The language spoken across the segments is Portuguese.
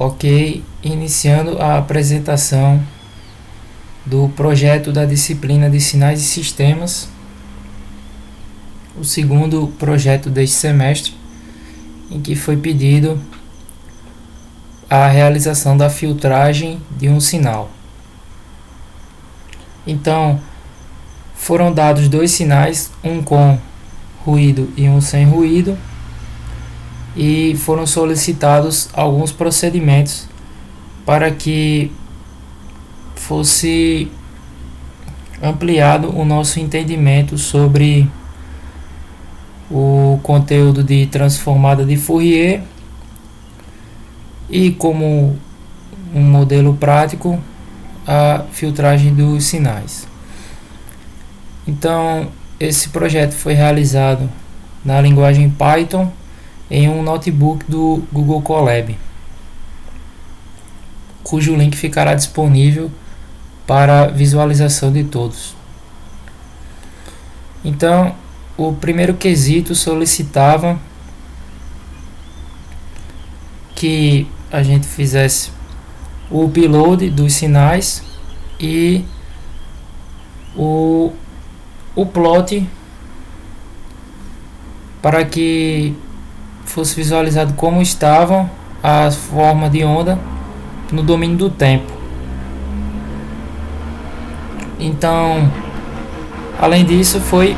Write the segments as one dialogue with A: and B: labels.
A: Ok, iniciando a apresentação do projeto da disciplina de Sinais e Sistemas, o segundo projeto deste semestre, em que foi pedido a realização da filtragem de um sinal. Então, foram dados dois sinais, um com ruído e um sem ruído, e foram solicitados alguns procedimentos para que fosse ampliado o nosso entendimento sobre o conteúdo de transformada de Fourier e, como um modelo prático, a filtragem dos sinais. Então, esse projeto foi realizado na linguagem Python em um notebook do Google Colab, cujo link ficará disponível para visualização de todos. Então, o primeiro quesito solicitava que a gente fizesse o upload dos sinais e o plot para que fosse visualizado como estavam as formas de onda no domínio do tempo. Então, além disso, foi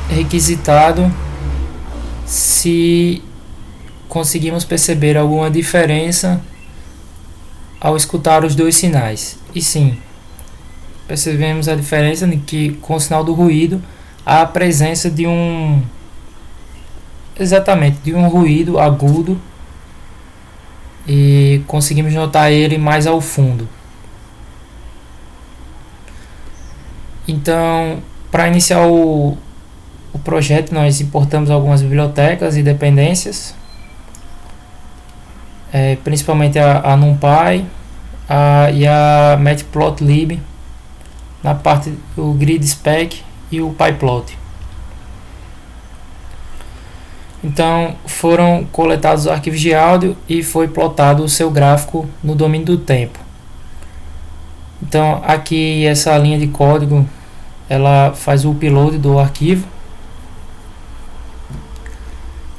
A: requisitado se conseguimos perceber alguma diferença ao escutar os dois sinais. E sim, percebemos a diferença de que com o sinal do ruído há a presença de um ruído agudo e conseguimos notar ele mais ao fundo. Então, para iniciar o projeto, nós importamos algumas bibliotecas e dependências, principalmente a NumPy e a Matplotlib, na parte do GridSpec e o PyPlot. Então, foram coletados os arquivos de áudio e foi plotado o seu gráfico no domínio do tempo. Então, aqui essa linha de código, ela faz o upload do arquivo.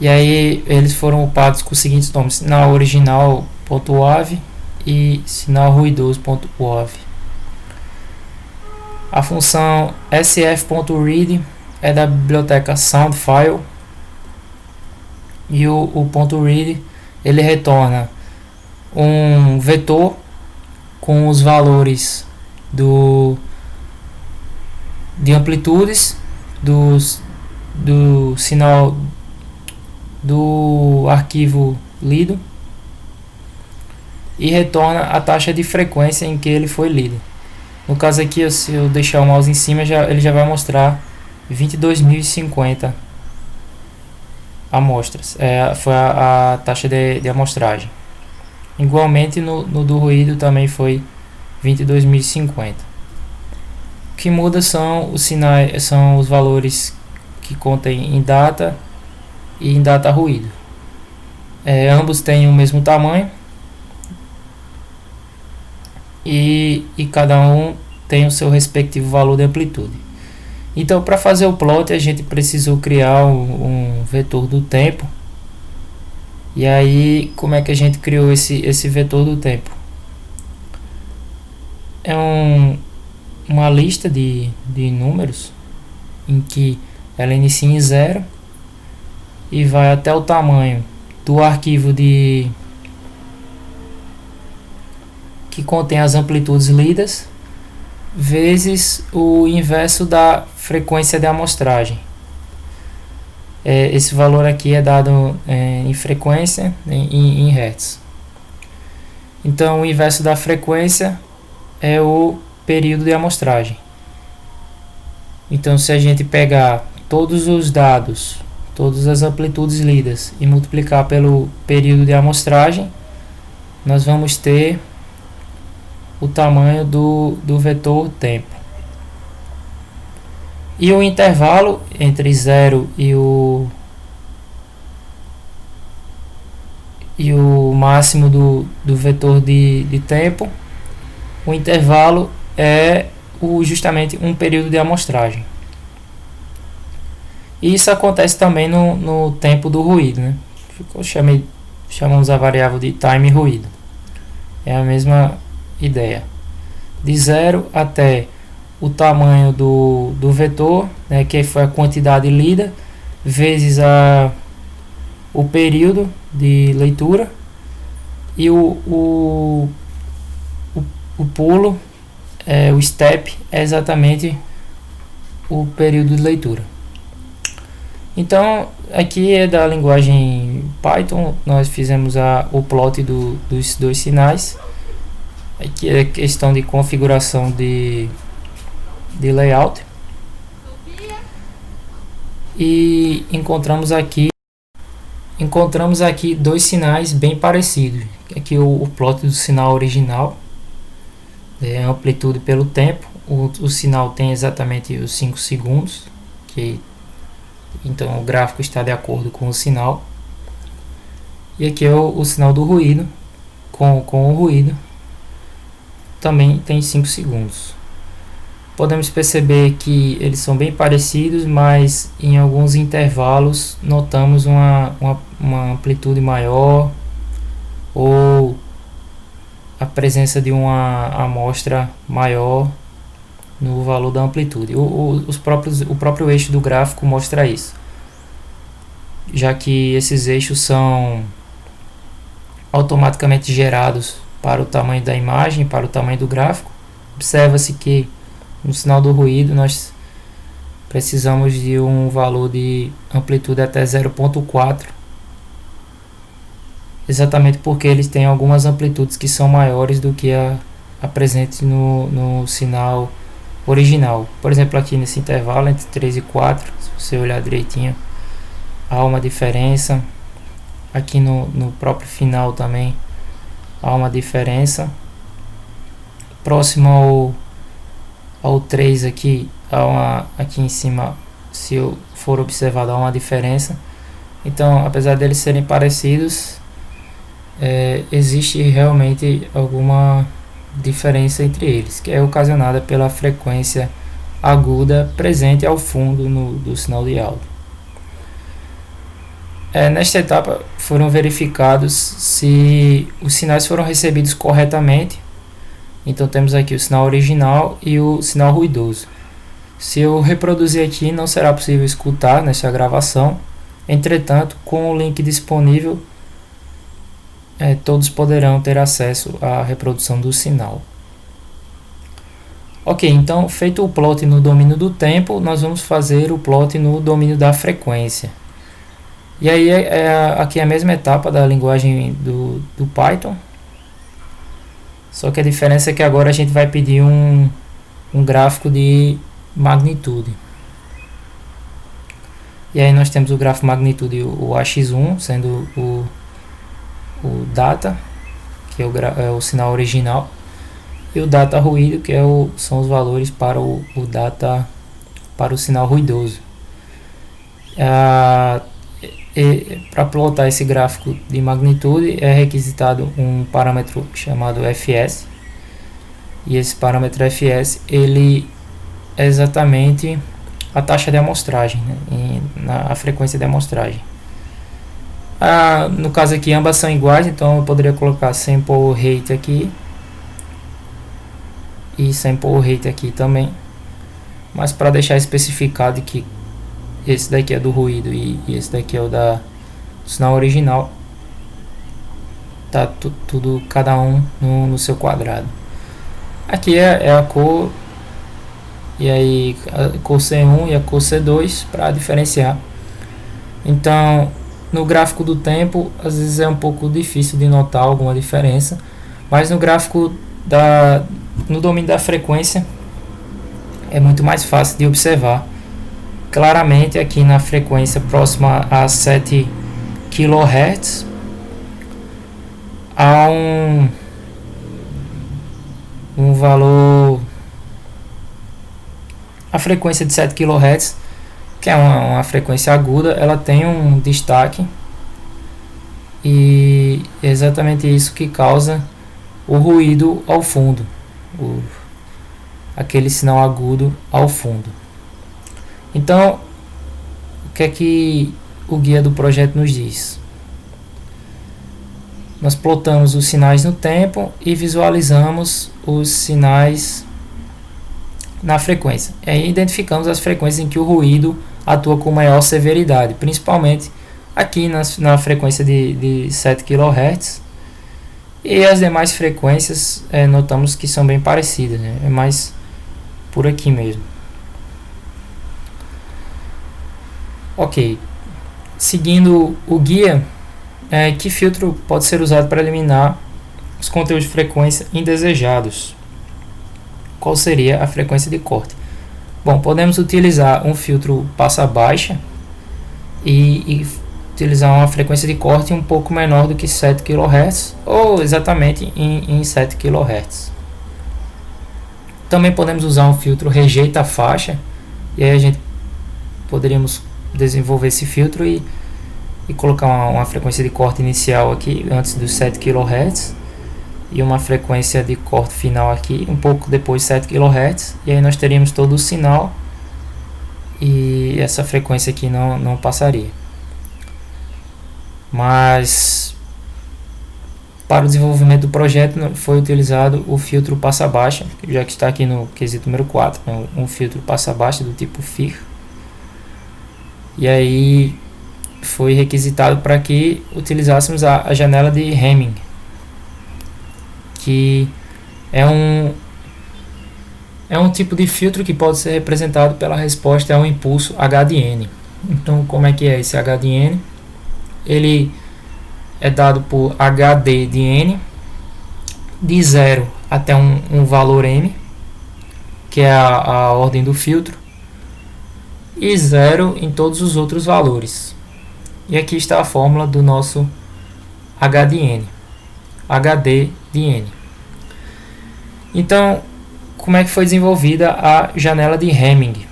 A: E aí eles foram upados com os seguintes nomes: sinal original.wav e sinal ruidoso.wav. A função sf.read é da biblioteca Soundfile. E o .read ele retorna um vetor com os valores de amplitudes do sinal do arquivo lido e retorna a taxa de frequência em que ele foi lido. No caso aqui, se eu deixar o mouse em cima, ele já vai mostrar 22.050 amostras. Foi a taxa de amostragem. Igualmente no do ruído também foi 22.050. O que muda são os sinais, são os valores que contêm em data e em data ruído. Ambos têm o mesmo tamanho e cada um tem o seu respectivo valor de amplitude. Então, para fazer o plot, a gente precisou criar um vetor do tempo. E aí, como é que a gente criou esse vetor do tempo? É uma lista de números em que ela inicia em 0 e vai até o tamanho do arquivo que contém as amplitudes lidas, vezes o inverso da frequência de amostragem. Esse valor aqui é dado em frequência, em Hz. Então, o inverso da frequência é o período de amostragem. Então, se a gente pegar todos os dados, todas as amplitudes lidas e multiplicar pelo período de amostragem, nós vamos ter o tamanho do vetor tempo. E o intervalo entre 0 e o máximo do vetor de tempo. O intervalo é justamente um período de amostragem. E isso acontece também no tempo do ruído, né? Chamamos a variável de time ruído. É a mesma ideia. De 0 até o tamanho do vetor, né, que foi a quantidade lida, vezes o período de leitura, e o pulo, o step, é exatamente o período de leitura. Então, aqui é da linguagem Python, nós fizemos o plot dos dois sinais. Aqui é questão de configuração de layout. E encontramos aqui dois sinais bem parecidos. Aqui o plot do sinal original, a amplitude pelo tempo. O sinal tem exatamente os 5 segundos, então o gráfico está de acordo com o sinal. E aqui é o sinal do ruído, com o ruído também tem 5 segundos. Podemos perceber que eles são bem parecidos, mas em alguns intervalos notamos uma amplitude maior, ou a presença de uma amostra maior no valor da amplitude. O próprio eixo do gráfico mostra isso, já que esses eixos são automaticamente gerados para o tamanho da imagem, para o tamanho do gráfico. Observa-se que no sinal do ruído nós precisamos de um valor de amplitude até 0.4, exatamente porque eles têm algumas amplitudes que são maiores do que a presente no sinal original. Por exemplo, aqui nesse intervalo entre 3 e 4, se você olhar direitinho, há uma diferença. Aqui no próprio final também há uma diferença. Próximo ao 3 aqui, aqui em cima, se eu for observado, há uma diferença. Então, apesar deles serem parecidos, existe realmente alguma diferença entre eles, que é ocasionada pela frequência aguda presente ao fundo do sinal de áudio. Nesta etapa foram verificados se os sinais foram recebidos corretamente. Então temos aqui o sinal original e o sinal ruidoso. Se eu reproduzir aqui, não será possível escutar nesta gravação. Entretanto, com o link disponível, todos poderão ter acesso à reprodução do sinal. Ok, então feito o plot no domínio do tempo, nós vamos fazer o plot no domínio da frequência. E aí aqui é a mesma etapa da linguagem do Python, só que a diferença é que agora a gente vai pedir um gráfico de magnitude. E aí nós temos o gráfico magnitude, o AX1, sendo o data, que é o sinal original, e o data ruído, que são os valores para o data, para o sinal ruidoso. Para plotar esse gráfico de magnitude é requisitado um parâmetro chamado fs, e esse parâmetro fs ele é exatamente a taxa de amostragem, né, a frequência de amostragem. No caso aqui ambas são iguais, então eu poderia colocar sample rate aqui e sample rate aqui também, mas para deixar especificado que esse daqui é do ruído e esse daqui é o do sinal original, tá tudo cada um no seu quadrado. Aqui é a cor, e aí a cor C1 e a cor C2 para diferenciar. Então no gráfico do tempo às vezes é um pouco difícil de notar alguma diferença, mas no gráfico no domínio da frequência é muito mais fácil de observar. Claramente aqui na frequência próxima a 7 kHz há um valor, a frequência de 7 kHz, que é uma frequência aguda, ela tem um destaque, e é exatamente isso que causa o ruído ao fundo, aquele sinal agudo ao fundo. Então, o que é que o guia do projeto nos diz? Nós plotamos os sinais no tempo e visualizamos os sinais na frequência. E aí identificamos as frequências em que o ruído atua com maior severidade, principalmente aqui na frequência de 7 kHz, e as demais frequências notamos que são bem parecidas, né? É mais por aqui mesmo. Ok, seguindo o guia, que filtro pode ser usado para eliminar os conteúdos de frequência indesejados? Qual seria a frequência de corte? Bom, podemos utilizar um filtro passa-baixa e utilizar uma frequência de corte um pouco menor do que 7 kHz, ou exatamente em 7 kHz. Também podemos usar um filtro rejeita-faixa, e aí a gente poderíamos desenvolver esse filtro e colocar uma frequência de corte inicial aqui antes dos 7 kHz e uma frequência de corte final aqui um pouco depois de 7 kHz, e aí nós teríamos todo o sinal e essa frequência aqui não passaria. Mas para o desenvolvimento do projeto foi utilizado o filtro passa-baixa, já que está aqui no quesito número 4, né, um filtro passa-baixa do tipo FIR. E aí foi requisitado para que utilizássemos a janela de Hamming, que é um tipo de filtro que pode ser representado pela resposta a um impulso H de N. Então, como é que é esse H de N? Ele é dado por HD de N, de 0 até um valor M, que é a ordem do filtro, e 0 em todos os outros valores. E aqui está a fórmula do nosso H de N, HD de N. Então, como é que foi desenvolvida a janela de Hamming?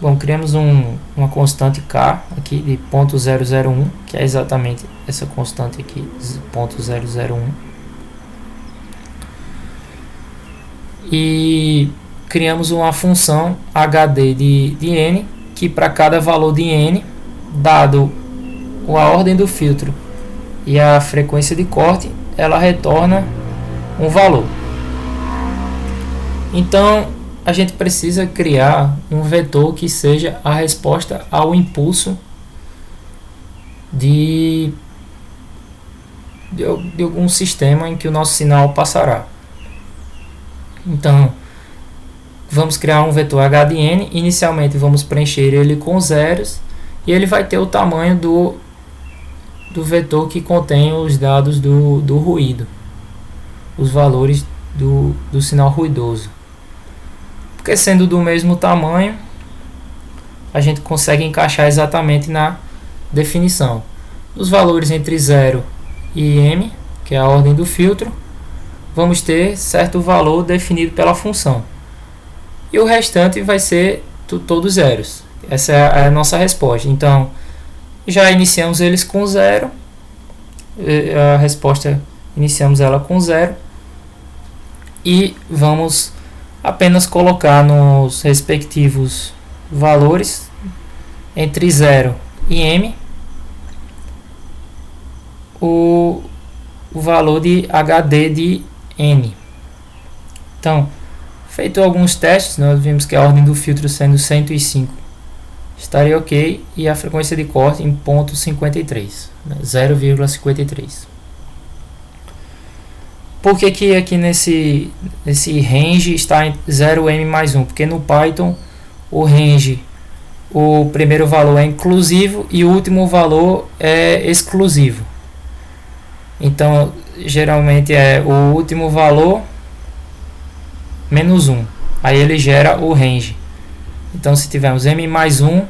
A: Bom, criamos uma constante K aqui de 0.001, que é exatamente essa constante aqui, 0.001. E criamos uma função HD de N, que para cada valor de N, dado a ordem do filtro e a frequência de corte, ela retorna um valor. Então, a gente precisa criar um vetor que seja a resposta ao impulso de algum sistema em que o nosso sinal passará. Então, vamos criar um vetor H de N. Inicialmente vamos preencher ele com zeros, e ele vai ter o tamanho do vetor que contém os dados do ruído, os valores do sinal ruidoso. Porque sendo do mesmo tamanho, a gente consegue encaixar exatamente na definição. Os valores entre 0 e M, que é a ordem do filtro, vamos ter certo valor definido pela função. E o restante vai ser todos zeros. Essa é a nossa resposta. Então, já iniciamos eles com 0. A resposta, iniciamos ela com 0. E vamos apenas colocar nos respectivos valores entre 0 e M o valor de HD de N. Então, feito alguns testes, nós vimos que a ordem do filtro sendo 105 estaria ok, e a frequência de corte em 0.53, 0,53. Por que aqui nesse range está em 0M mais 1? Porque no Python o range, o primeiro valor é inclusivo e o último valor é exclusivo. Então, geralmente é o último valor menos 1. Aí ele gera o range. Então, se tivermos M mais 1,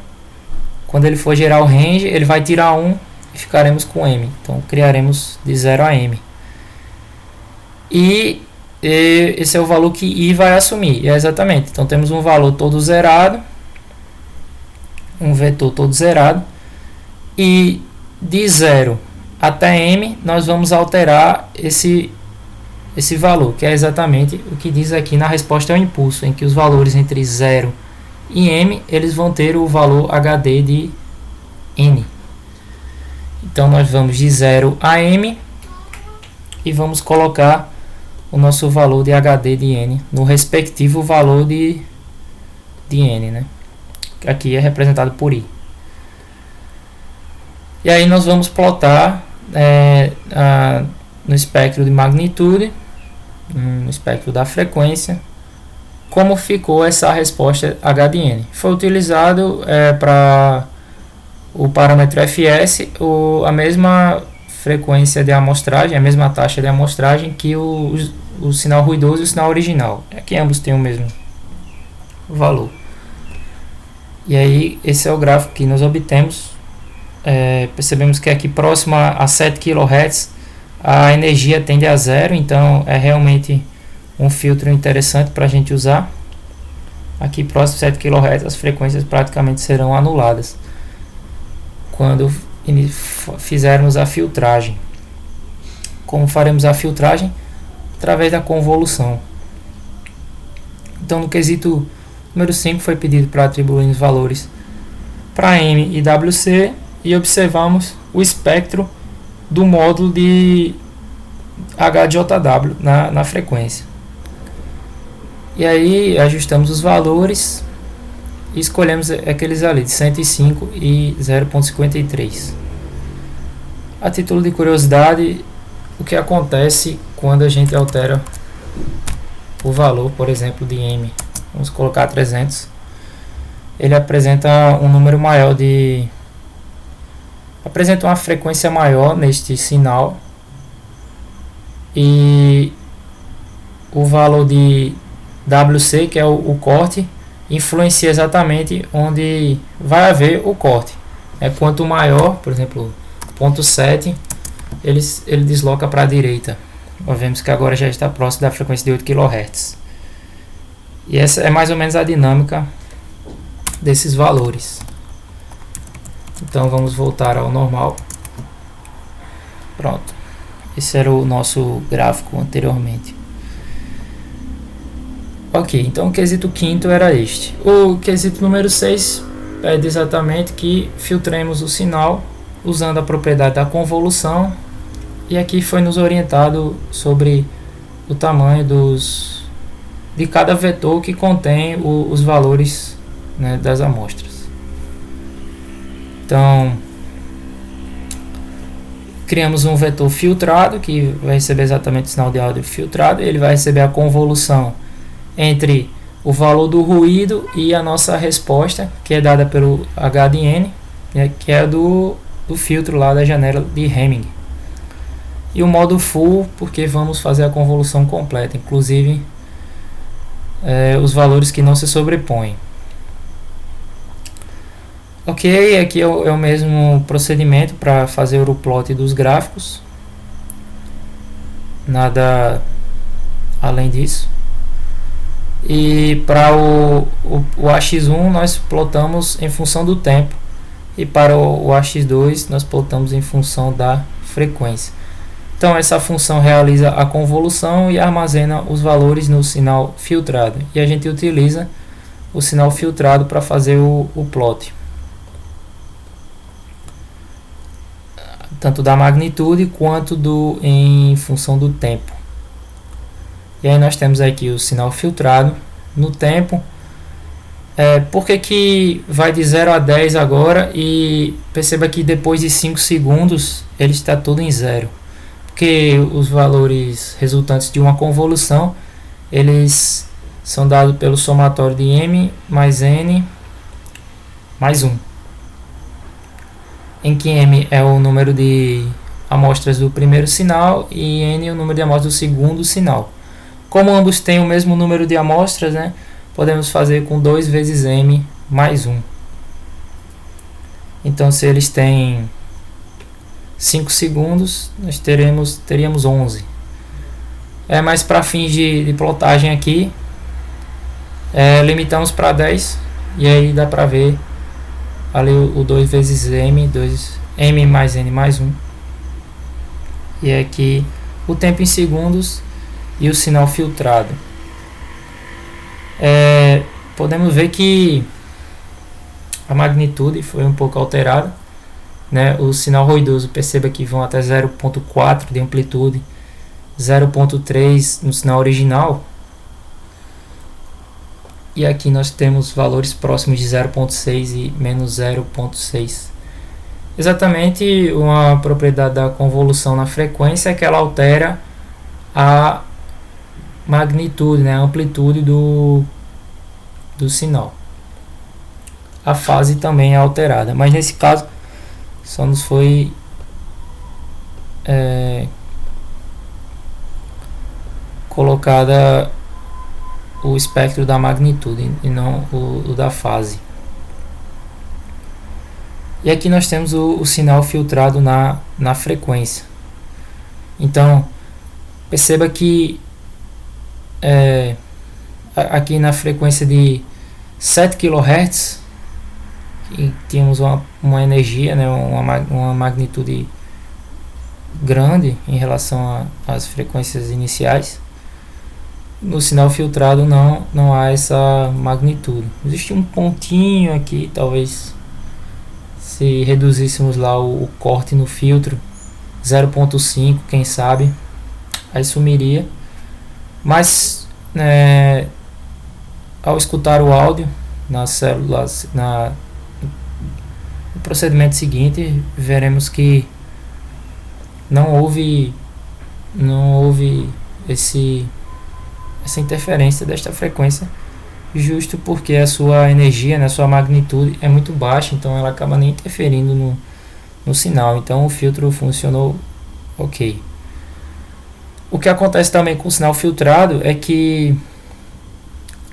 A: quando ele for gerar o range, ele vai tirar 1 e ficaremos com M. Então, criaremos de 0 a M. E esse é o valor que I vai assumir. É exatamente. Então, temos um valor todo zerado, um vetor todo zerado, e de 0 até m, nós vamos alterar esse valor, que é exatamente o que diz aqui na resposta ao impulso, em que os valores entre 0 e m, eles vão ter o valor HD de n. Então nós vamos de 0 a m e vamos colocar o nosso valor de HD de n no respectivo valor de n, né? Que aqui é representado por i. E aí nós vamos plotar no espectro de magnitude, no espectro da frequência, como ficou essa resposta H de n. Foi utilizado para o parâmetro fs a mesma frequência de amostragem, a mesma taxa de amostragem que o sinal ruidoso e o sinal original. Aqui ambos têm o mesmo valor. E aí esse é o gráfico que nós obtemos. Percebemos que aqui próximo a 7 kHz a energia tende a zero, então é realmente um filtro interessante para a gente usar. Aqui próximo a 7 kHz as frequências praticamente serão anuladas quando fizermos a filtragem. Como faremos a filtragem? Através da convolução. Então no quesito número 5 foi pedido para atribuir os valores para M e WC e observamos o espectro do módulo de HJW na frequência. E aí ajustamos os valores e escolhemos aqueles ali de 105 e 0,53. A título de curiosidade, o que acontece quando a gente altera o valor, por exemplo, de M? Vamos colocar 300. Ele apresenta um número maior apresenta uma frequência maior neste sinal, e o valor de WC, que é o corte, influencia exatamente onde vai haver o corte. Quanto maior, por exemplo, 0,7, ele desloca para a direita. Nós vemos que agora já está próximo da frequência de 8 kHz. E essa é mais ou menos a dinâmica desses valores. Então vamos voltar ao normal. Pronto. Esse era o nosso gráfico anteriormente. Ok, então o quesito quinto era este. O quesito número 6 pede exatamente que filtremos o sinal usando a propriedade da convolução. E aqui foi nos orientado sobre o tamanho de cada vetor que contém os valores, né, das amostras. Então, criamos um vetor filtrado que vai receber exatamente o sinal de áudio filtrado. Ele vai receber a convolução entre o valor do ruído e a nossa resposta, que é dada pelo H de n, né, que é do filtro lá da janela de Hamming. E o modo full, porque vamos fazer a convolução completa, inclusive os valores que não se sobrepõem. Ok, aqui é o mesmo procedimento para fazer o plot dos gráficos. Nada além disso. E para o AX1 nós plotamos em função do tempo. E para o AX2 nós plotamos em função da frequência. Então essa função realiza a convolução e armazena os valores no sinal filtrado. E a gente utiliza o sinal filtrado para fazer o plot. Tanto da magnitude quanto em função do tempo. E aí nós temos aqui o sinal filtrado no tempo. Por que vai de 0 a 10 agora? E perceba que depois de 5 segundos ele está todo em zero. Porque os valores resultantes de uma convolução, eles são dados pelo somatório de m mais n mais 1. Em que m é o número de amostras do primeiro sinal e n é o número de amostras do segundo sinal. Como ambos têm o mesmo número de amostras, né, podemos fazer com 2 vezes m mais 1. Então, se eles têm 5 segundos, nós teríamos 11. Mas para fins de plotagem aqui, limitamos para 10, e aí dá para ver ali o 2 vezes m, m mais n mais 1, e aqui o tempo em segundos e o sinal filtrado. Podemos ver que a magnitude foi um pouco alterada, né? O sinal ruidoso, perceba que vão até 0.4 de amplitude, 0.3 no sinal original, e aqui nós temos valores próximos de 0.6 e menos 0.6. Exatamente uma propriedade da convolução na frequência é que ela altera a magnitude, né, a amplitude do sinal. A fase também é alterada, mas nesse caso só nos foi colocada o espectro da magnitude e não o da fase. E aqui nós temos o sinal filtrado na frequência. Então perceba que aqui na frequência de 7 kHz tínhamos uma energia, né, uma magnitude grande em relação às frequências iniciais. No sinal filtrado não há essa magnitude. Existe um pontinho aqui, talvez se reduzíssemos lá o corte no filtro 0.5, quem sabe, aí sumiria. Mas ao escutar o áudio nas células, no procedimento seguinte, veremos que não houve essa interferência desta frequência, justo porque a sua energia, a sua magnitude é muito baixa, então ela acaba nem interferindo no sinal. Então o filtro funcionou ok. O que acontece também com o sinal filtrado é que,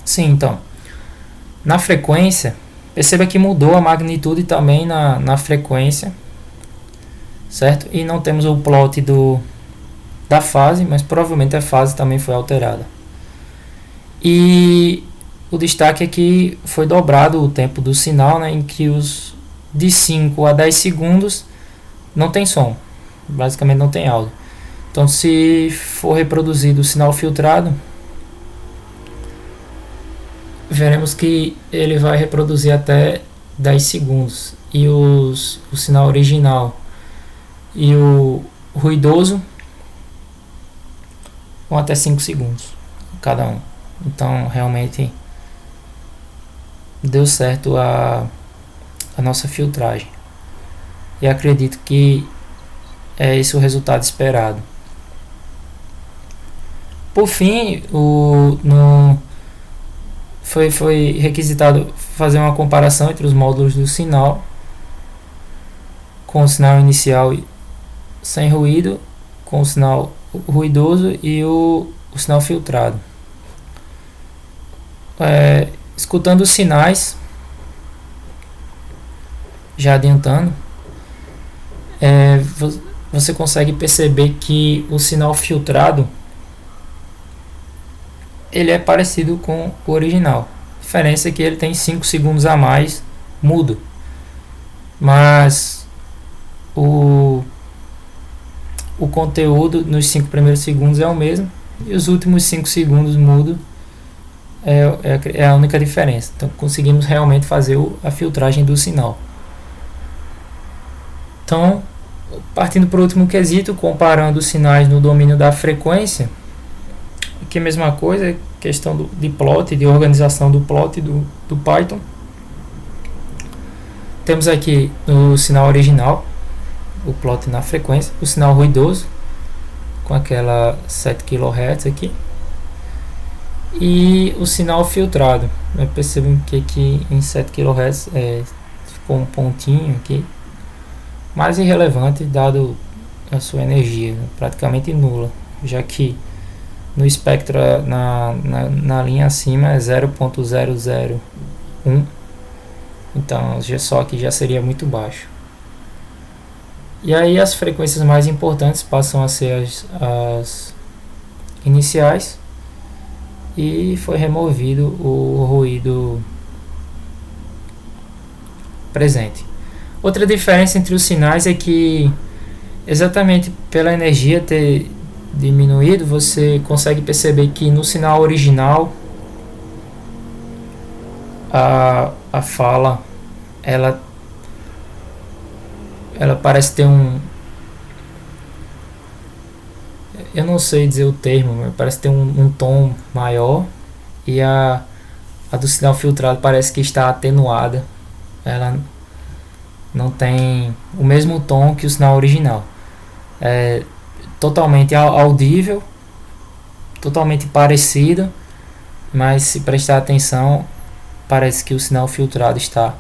A: sim, então, na frequência, perceba que mudou a magnitude também na frequência, certo? E não temos o plot da fase, mas provavelmente a fase também foi alterada. E o destaque é que foi dobrado o tempo do sinal, né, em que de 5 a 10 segundos não tem som, basicamente não tem áudio. Então, se for reproduzido o sinal filtrado, veremos que ele vai reproduzir até 10 segundos. E o sinal original e o ruidoso vão até 5 segundos cada um. Então realmente deu certo a nossa filtragem. E acredito que é esse o resultado esperado. Por fim, foi requisitado fazer uma comparação entre os módulos do sinal, com o sinal inicial sem ruído, com o sinal ruidoso e o sinal filtrado. Escutando os sinais, já adiantando, você consegue perceber que o sinal filtrado ele é parecido com o original. A diferença é que ele tem 5 segundos a mais mudo, mas o conteúdo nos 5 primeiros segundos é o mesmo e os últimos 5 segundos mudo é a única diferença. Então conseguimos realmente fazer a filtragem do sinal. Então, partindo para o último quesito, comparando os sinais no domínio da frequência, aqui a mesma coisa, questão de plot, de organização do plot do Python. Temos aqui o sinal original, o plot na frequência, o sinal ruidoso, com aquela 7 kHz aqui, e o sinal filtrado. Percebem que aqui em 7 kHz ficou um pontinho aqui, mais irrelevante dado a sua energia, praticamente nula, já que no espectro na linha acima é 0.001, então só que já seria muito baixo. E aí as frequências mais importantes passam a ser as iniciais, e foi removido o ruído presente. Outra diferença entre os sinais é que Exatamente pela energia ter diminuído, você consegue perceber que no sinal original a fala ela, ela parece ter um, eu não sei dizer o termo, mas parece ter um tom maior, e a do sinal filtrado parece que está atenuada. Ela não tem o mesmo tom que o sinal original. É totalmente audível, totalmente parecida, mas se prestar atenção, parece que o sinal filtrado está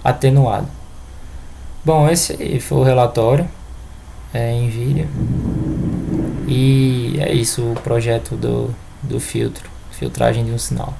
A: atenuado. Bom, esse foi o relatório em vídeo. E é isso o projeto do filtragem de um sinal.